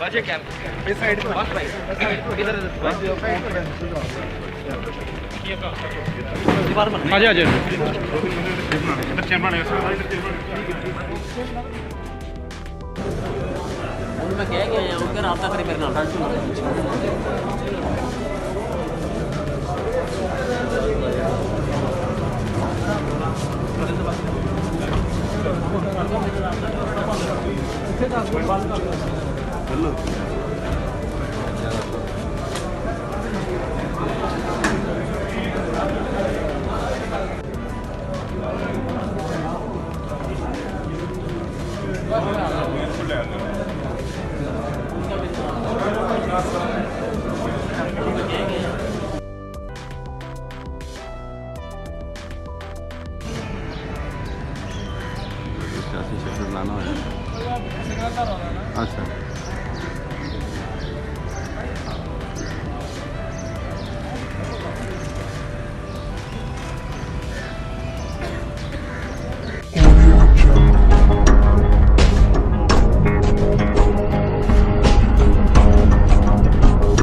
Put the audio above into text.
बचे क्या इस साइड पे बस भाई इधर दीवार बन आ जा चेयर बने मैं कह गया हूं कि रात तक मेरे नाल हेलो सियासी शक्ल लाना है। अच्छा